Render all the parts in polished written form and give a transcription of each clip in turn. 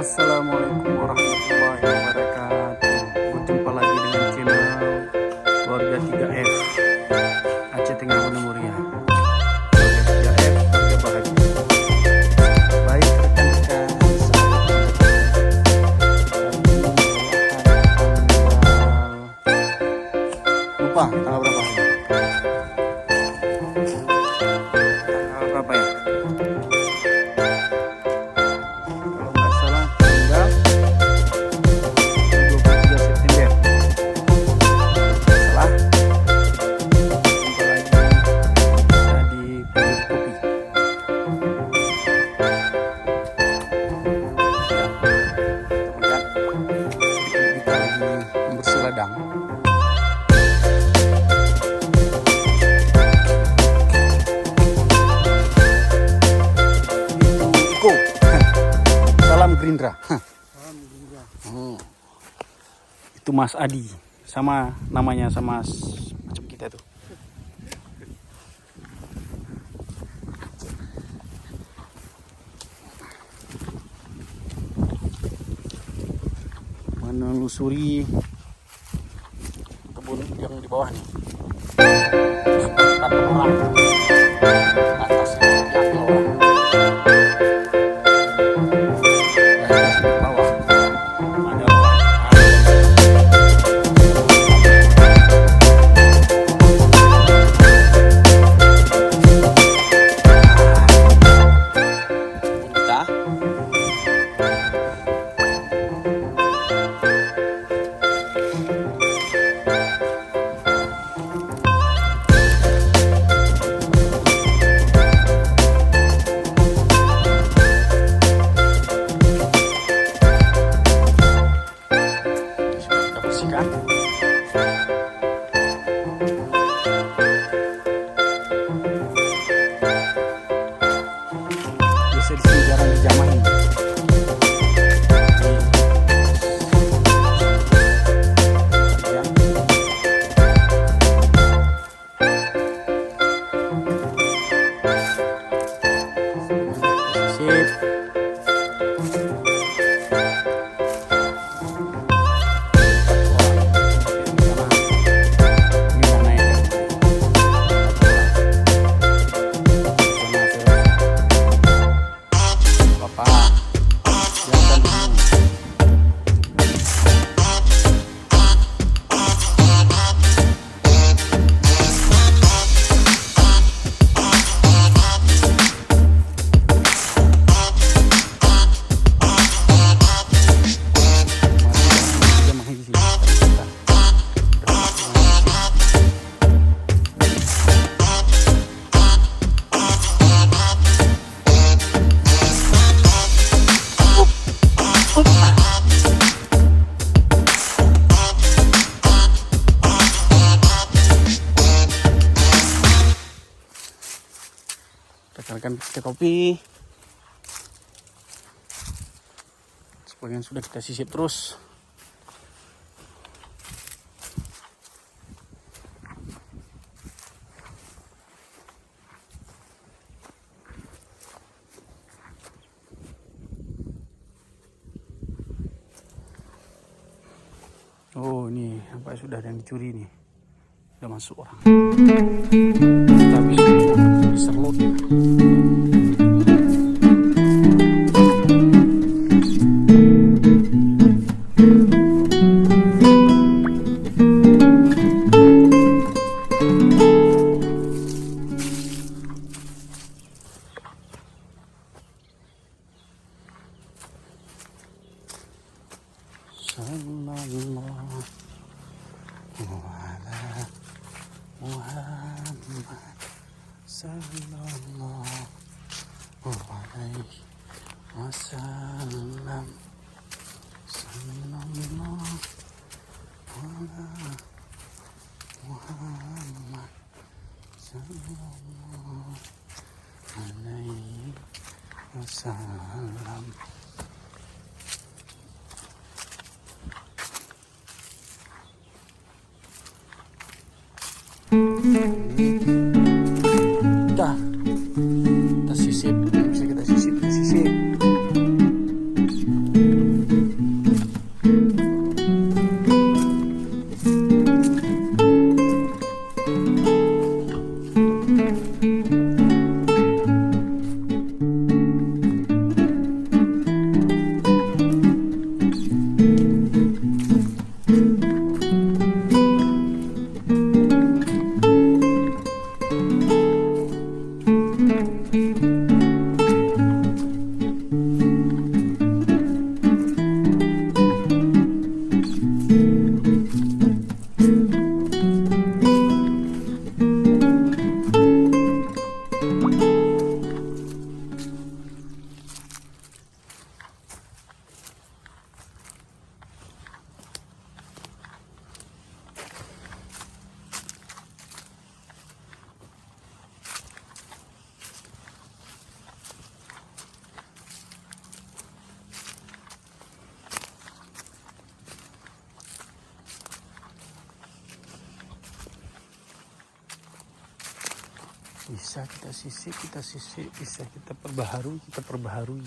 Assalamualaikum warahmatullahi wabarakatuh. Berjumpa lagi dengan channel Keluarga 3F Aceh Tengah Gunung Muria. Keluarga 3F, keluarga bahagia. Baik rekan-rekan, lupa tanggal berapa hari? Tanggal berapa ya? Ladang. Iko. Salam Gerindra. Itu Mas Adi, sama namanya sama macam kita tuh. Menelusuri kebun yang di bawah nih. Tanpa orang. Atasnya diambil orang. Atas di bawah ada orang. Kita bersihkan. Biasa di sini jarang dijamahin. Sip. Rekan-rekan pecinta kopi, sebagian sudah kita sisip terus. Oh, ini apa sudah ada yang dicuri nih, udah masuk orang. Tapi diserlot. Sallallahu ala Muhammad sallallahu alaihi wasallam. Sallallahu ala Muhammad sallallahu alaihi wasallam. Kita sisip, bisa kita sisip. Bisa kita sisik, bisa kita perbaharui.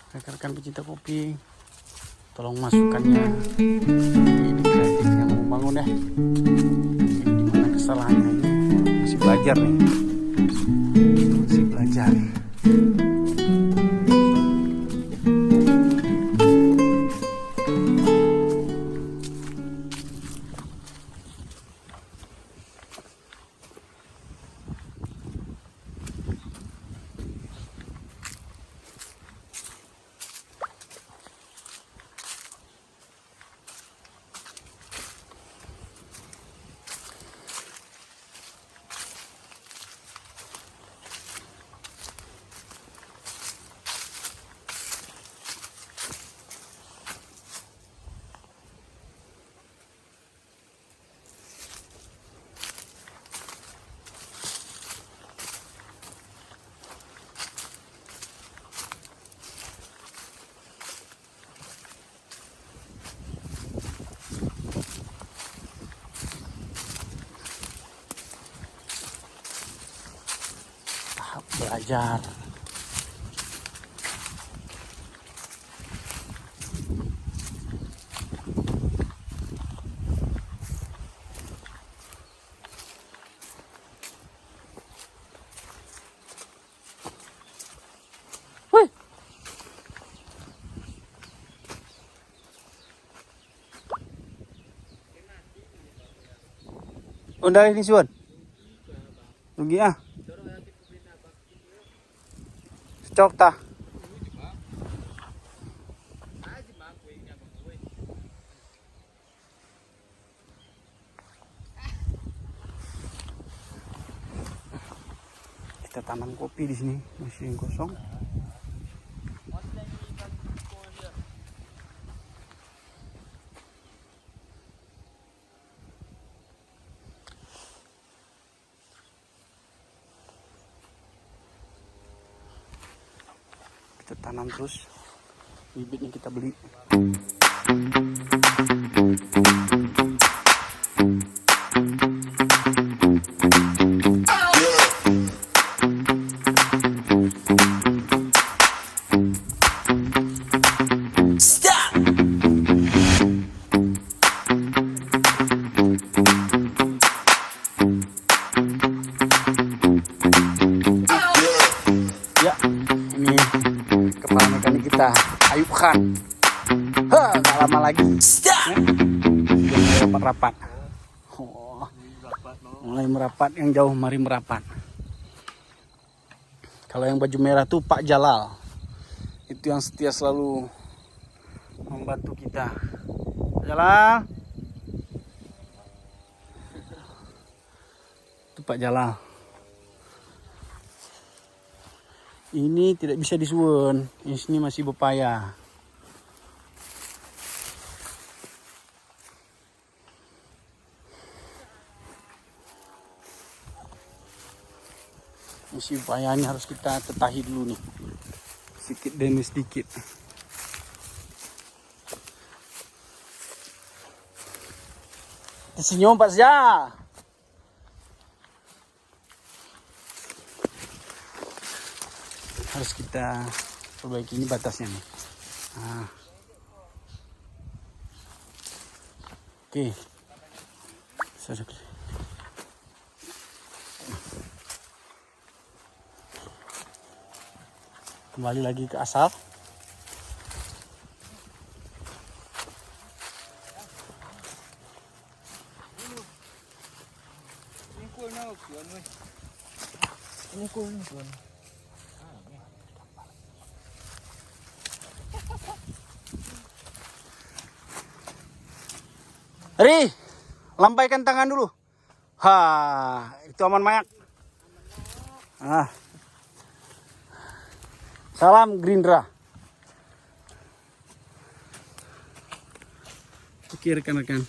Rekan-rekan pecinta kopi, tolong masukkannya ini kreatif yang membangun ya. Ini dimana kesalahannya ini masih belajar nih, masih belajar. Belajar. Wih. Udah ini suan. Rugi ah. Cok ta. Kita tanam kopi di sini, masih yang kosong. Kita tanam terus, bibitnya kita beli. Kita Ayub Khan, gak lama lagi ya, rapat. Oh, mulai merapat, yang jauh mari merapat. Kalau yang baju merah tuh Pak Jalal, itu yang setia selalu membantu kita. Pak Jalal, itu Pak Jalal. Ini tidak bisa disuun, ini masih bepaya. Masih bepayanya harus kita tetahi dulu nih, sedikit demi sedikit. Senyum Pak Zia. Harus kita perbaiki, ini batasnya nih. Nah. Oke. Kembali lagi ke asap. ukul nih tuan. Ri, lampaikan tangan dulu. Ha, itu aman mayak. Ah. Salam Gerindra. Oke rekan-rekan,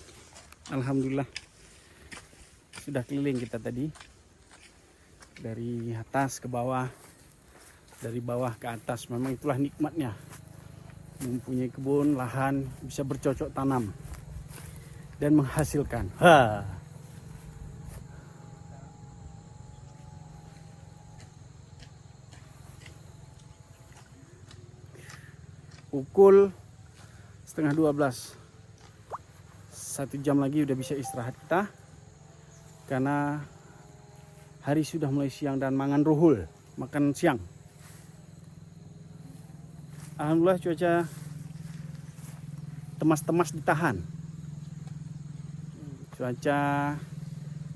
alhamdulillah sudah keliling kita tadi dari atas ke bawah, dari bawah ke atas. Memang itulah nikmatnya mempunyai kebun, lahan, bisa bercocok tanam dan menghasilkan. Ha. Pukul setengah 12, 1 jam lagi udah bisa istirahat kita karena hari sudah mulai siang dan mangan ruhul, makan siang. Alhamdulillah cuaca temas-temas ditahan. Cuaca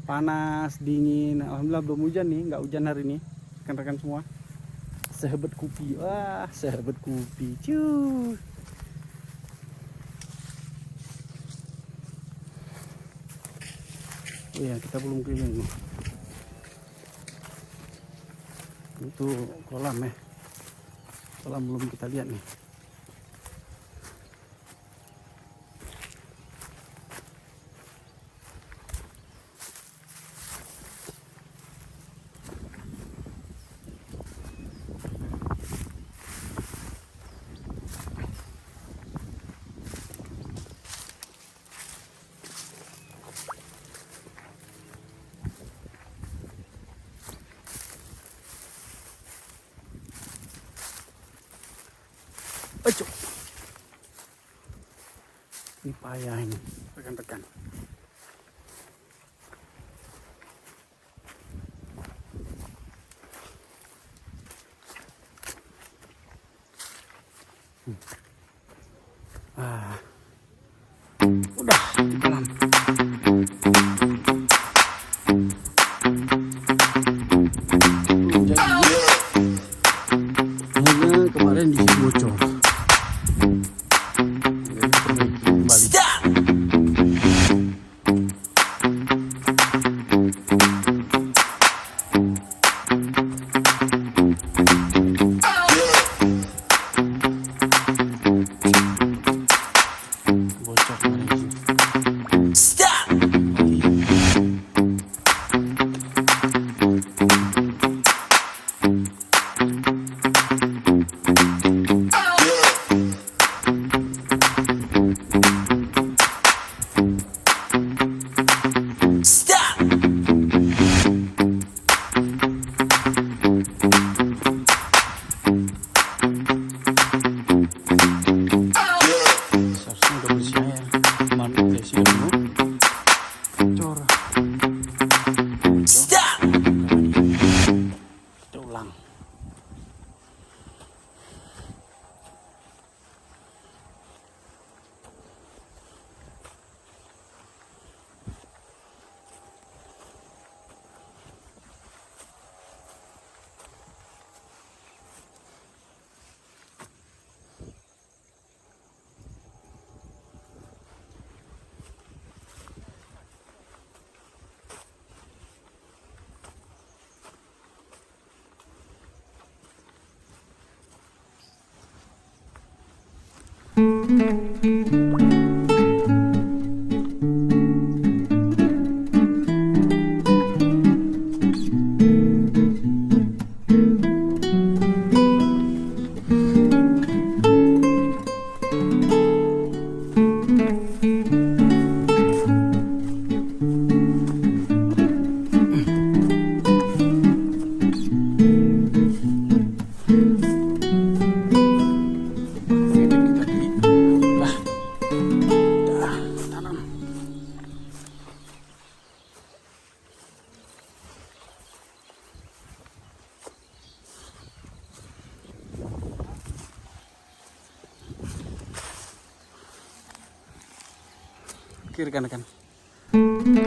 panas, dingin. Alhamdulillah belum hujan nih, nggak hujan hari ini, rekan-rekan semua. Sahabat kopi, wah sahabat kopi, cuy. Oh ya, kita belum keliling nih. Itu kolam ya. Kolam belum kita lihat nih. Aduh. Ini payah ini, rekan-rekan. Udah di kolam. Jadi kemarin di sini bocor. Oke rekan-rekan,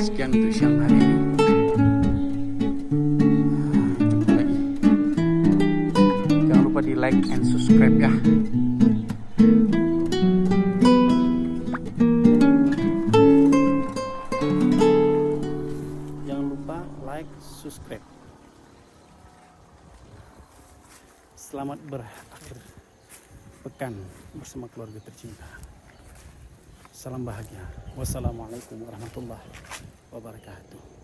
sekian untuk siang hari ini. Jumpa lagi. like and subscribe ya. Jangan lupa like, subscribe. Selamat berakhir pekan bersama keluarga tercinta. Salam bahagia. Wassalamualaikum warahmatullahi wabarakatuh.